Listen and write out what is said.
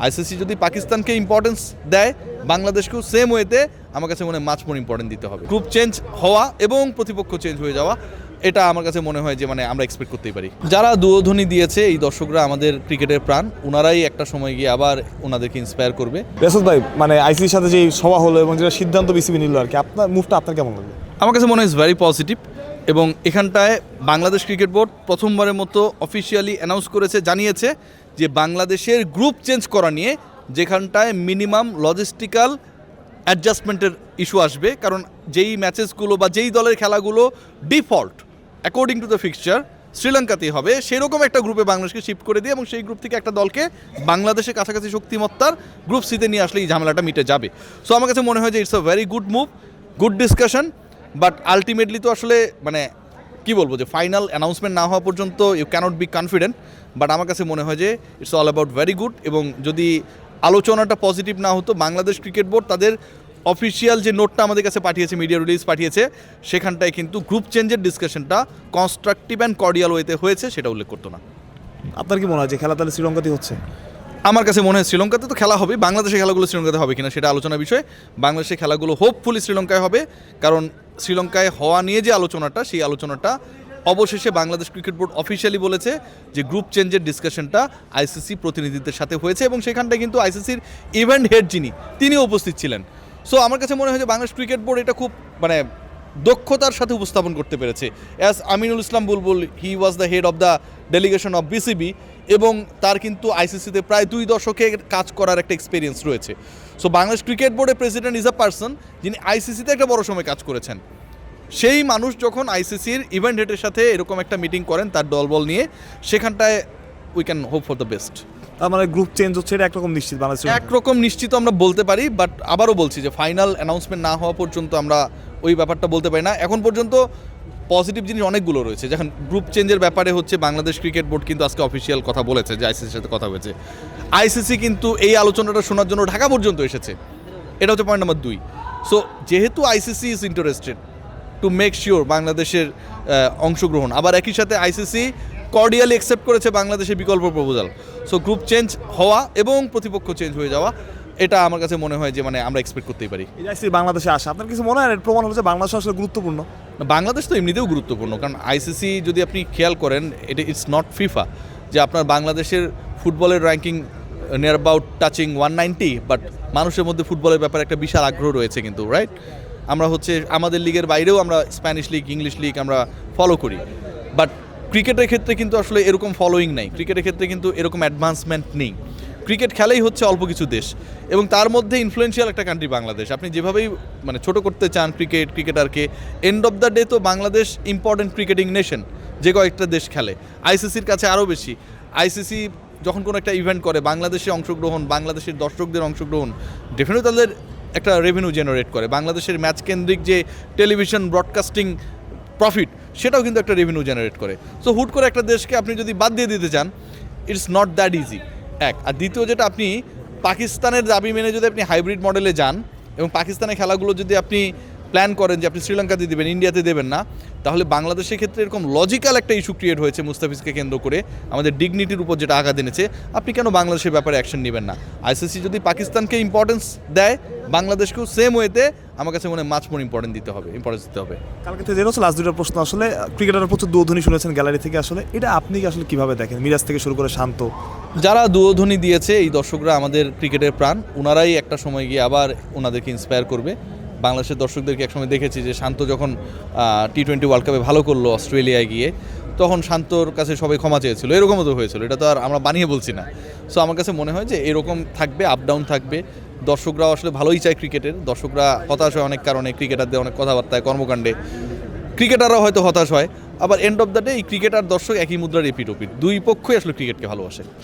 ICC যদি পাকিস্তানকে importance দেয়, বাংলাদেশকেও সেম ওয়েতে আমার কাছে মনে হয় মাচ মোর ইম্পর্টেন্ট দিতে হবে। গ্রুপ চেঞ্জ হওয়া এবং প্রতিপক্ষ চেঞ্জ হয়ে যাওয়া, এটা আমার কাছে মনে হয় যে আমরা এক্সপেক্ট করতেই পারি। যারা দুয়োধ্বনি দিয়েছে এই দর্শকরা আমাদের ক্রিকেটের প্রাণ, ওনারাই একটা সময় গিয়ে আবার ওনাদেরকে ইন্সপায়ার করবে। রেসাত ভাই, আইসিসির সাথে যে সভা হলো এবং যেটা সিদ্ধান্ত বিসিবি নিল আর কি, আপনার মুভটা আপনার কেমন লাগলো? আমার কাছে মনে হয় ভেরি পজিটিভ, এবং এখানটায় বাংলাদেশ ক্রিকেট বোর্ড প্রথমবারের মতো অফিসিয়ালি অ্যানাউন্স করেছে, জানিয়েছে যে বাংলাদেশের গ্রুপ চেঞ্জ করা নিয়ে যেখানটায় মিনিমাম লজিস্টিক্যাল অ্যাডজাস্টমেন্টের ইস্যু আসবে, কারণ যেই ম্যাচেসগুলো বা যেই দলের খেলাগুলো default according to the fixture শ্রীলঙ্কাতেই হবে, সেরকম একটা গ্রুপে বাংলাদেশকে শিফট করে দিয়ে এবং সেই গ্রুপ থেকে একটা দলকে বাংলাদেশের কাছাকাছি শক্তিমত্তার গ্রুপ সিতে নিয়ে আসলে এই ঝামেলাটা মিটে যাবে। সো আমার কাছে মনে হয় যে it's a very good move, good discussion, but ultimately তো আসলে কি বলবো, যে ফাইনাল অ্যানাউন্সমেন্ট না হওয়া পর্যন্ত you can't be confident, but আমার কাছে মনে হয় যে it's all about very good. এবং যদি আলোচনাটা পজিটিভ না হতো, বাংলাদেশ ক্রিকেট বোর্ড তাদের অফিসিয়াল যে নোটটা আমাদের কাছে পাঠিয়েছে, মিডিয়া রিলিজ পাঠিয়েছে, সেখানটায় কিন্তু গ্রুপ চেঞ্জের ডিসকাশনটা কনস্ট্রাকটিভ অ্যান্ড কর্ডিয়াল ওয়েতে হয়েছে, সেটা উল্লেখ করতো না। আপনার কি মনে হয় যে খেলা তাহলে শ্রীলঙ্কাতেই হচ্ছে? আমার কাছে মনে হয় শ্রীলঙ্কাতে তো খেলা হবে, বাংলাদেশের খেলাগুলো শ্রীলঙ্কাতে হবে কিনা সেটা আলোচনার বিষয়। বাংলাদেশের খেলাগুলো হোপফুলি শ্রীলঙ্কায় হবে, কারণ শ্রীলঙ্কায় হওয়া নিয়ে যে আলোচনাটা, সেই আলোচনাটা অবশেষে বাংলাদেশ ক্রিকেট বোর্ড অফিসিয়ালি বলেছে যে গ্রুপ চেঞ্জের ডিসকাশনটা আইসিসি প্রতিনিধিদের সাথে হয়েছে, এবং সেখানটায় কিন্তু আইসিসির ইভেন্ট হেড তিনিও উপস্থিত ছিলেন। সো আমার কাছে মনে হয় যে বাংলাদেশ ক্রিকেট বোর্ড এটা খুব দক্ষতার সাথে উপস্থাপন করতে পেরেছে। As Aminul Islam Bulbul, he was the head of the delegation of BCB, এবং তার কিন্তু আইসিসিতে প্রায় 2 দশকের কাজ করার একটা এক্সপিরিয়েন্স রয়েছে। সো বাংলাদেশ ক্রিকেট বোর্ডের প্রেসিডেন্ট ইজ আ পার্সন যিনি আইসিসিতে একটা বড় সময় কাজ করেছেন। সেই মানুষ যখন আইসিসির ইভেন্ট হেডের সাথে এরকম একটা মিটিং করেন তার দলবল নিয়ে, সেখানটায় we can hope for the best. Group change হচ্ছে এটা একরকম নিশ্চিত? বাংলাদেশ একরকম নিশ্চিত আমরা বলতে পারি, বাট আবারও বলছি যে ফাইনাল অ্যানাউন্সমেন্ট না হওয়া পর্যন্ত আমরা ওই ব্যাপারটা বলতে পারি না। এখন পর্যন্ত পজিটিভ জিনিস অনেকগুলো রয়েছে, যখন গ্রুপ চেঞ্জের ব্যাপারে হচ্ছে বাংলাদেশ ক্রিকেট বোর্ড কিন্তু আজকে অফিসিয়াল কথা বলেছে যে আইসিসির সাথে কথা হয়েছে। আইসিসি কিন্তু এই আলোচনাটা শোনার জন্য ঢাকা পর্যন্ত এসেছে, এটা হচ্ছে পয়েন্ট নাম্বার 2। সো যেহেতু ICC is interested to make sure বাংলাদেশের অংশগ্রহণ, আবার একই সাথে আইসিসি কর্ডিয়ালি অ্যাকসেপ্ট করেছে বাংলাদেশের বিকল্প প্রপোজাল। সো গ্রুপ চেঞ্জ হওয়া এবং প্রতিপক্ষ চেঞ্জ হয়ে যাওয়া, এটা আমার কাছে মনে হয় যে আমরা এক্সপেক্ট করতেই পারি। বাংলাদেশে আসা আপনার কিছু মনে হয় প্রমাণ হচ্ছে বাংলাদেশ আসলে গুরুত্বপূর্ণ? বাংলাদেশ তো এমনিতেও গুরুত্বপূর্ণ, কারণ আইসিসি যদি আপনি খেয়াল করেন, ইটস নট ফিফা, যে আপনার বাংলাদেশের ফুটবলের ranking near about touching 190, but মানুষের মধ্যে ফুটবলের ব্যাপারে একটা বিশাল আগ্রহ রয়েছে কিন্তু, রাইট? আমরা হচ্ছে আমাদের লিগের বাইরেও আমরা স্প্যানিশ লিগ, ইংলিশ লিগ আমরা ফলো করি, বাট ক্রিকেটের ক্ষেত্রে কিন্তু আসলে এরকম ফলোয়িং নাই, ক্রিকেটের ক্ষেত্রে কিন্তু এরকম অ্যাডভান্সমেন্ট নেই। ক্রিকেট খেলাই হচ্ছে অল্প কিছু দেশ, এবং তার মধ্যে ইনফ্লুয়েন্সিয়াল একটা কান্ট্রি বাংলাদেশ। আপনি যেভাবেই ছোট করতে চান ক্রিকেটারকে, এন্ড অফ দ্য ডে তো বাংলাদেশ ইম্পর্টেন্ট ক্রিকেটিং নেশন, যে কয়েকটা দেশ খেলে। আইসিসির কাছে আরও বেশি। আইসিসি যখন কোনো একটা ইভেন্ট করে, বাংলাদেশে অংশগ্রহণ, বাংলাদেশের দর্শকদের অংশগ্রহণ ডেফিনেটলি তাদের একটা রেভিনিউ জেনারেট করে। বাংলাদেশের ম্যাচ কেন্দ্রিক যে টেলিভিশন ব্রডকাস্টিং প্রফিট, সেটাও কিন্তু একটা রেভিনিউ জেনারেট করে। সো হুট করে একটা দেশকে আপনি যদি বাদ দিয়ে দিতে চান, ইটস নট দ্যাট ইজি, এক। আর দ্বিতীয় যেটা, আপনি পাকিস্তানের দাবি মেনে যদি আপনি হাইব্রিড মডেলে যান এবং পাকিস্তানের খেলাগুলো যদি আপনি প্ল্যান করেন যে আপনি শ্রীলঙ্কাতে দেবেন, ইন্ডিয়াতে দেবেন না, তাহলে বাংলাদেশের ক্ষেত্রে এরকম লজিক্যাল একটা ইস্যু ক্রিয়েট হয়েছে মুস্তাফিজকে কেন্দ্র করে, আমাদের ডিগনিটির উপর যেটা আঘাত এনেছে। আপনি কেন বাংলাদেশের ব্যাপারে অ্যাকশন নেবেন না? আইসিসি যদি পাকিস্তানকে ইম্পর্টেন্স দেয়, বাংলাদেশকেও সেম ওয়েতে আমার কাছে মনে হয় মাচ মোর ইম্পর্টেন্স দিতে হবে। কালকে থেকে যেটা হচ্ছে লাস্ট 2টা প্রশ্ন, আসলে ক্রিকেটাররা প্রচুর দুধ্বনি শুনেছেন গ্যালারি থেকে, আসলে এটা আপনি আসলে কীভাবে দেখেন? মিরাজ থেকে শুরু করে শান্ত, যারা দুধ্বনি দিয়েছে এই দর্শকরা আমাদের ক্রিকেটের প্রাণ, ওনারাই একটা সময় গিয়ে আবার ওনাদেরকে ইন্সপায়ার করবে। বাংলাদেশের দর্শকদেরকে একসময় দেখেছি যে শান্ত যখন টি-20 ওয়ার্ল্ড কাপে ভালো করলো অস্ট্রেলিয়ায় গিয়ে, তখন শান্তর কাছে সবাই ক্ষমা চেয়েছিল, এরকমও তো হয়েছিল, এটা তো আর আমরা বানিয়ে বলছি না। সো আমার কাছে মনে হয় যে এরকম থাকবে, আপ ডাউন থাকবে। দর্শকরাও আসলে ভালোই চায় ক্রিকেটের, দর্শকরা হতাশ হয় অনেক কারণে, ক্রিকেটারদের অনেক কথাবার্তায়, কর্মকাণ্ডে, ক্রিকেটাররাও হয়তো হতাশ হয়। আবার এন্ড অফ দ্য ডে এই ক্রিকেটার দর্শক একই মুদ্রার এপিঠ ওপিঠ, দুই পক্ষই আসলে ক্রিকেটকে ভালোবাসে।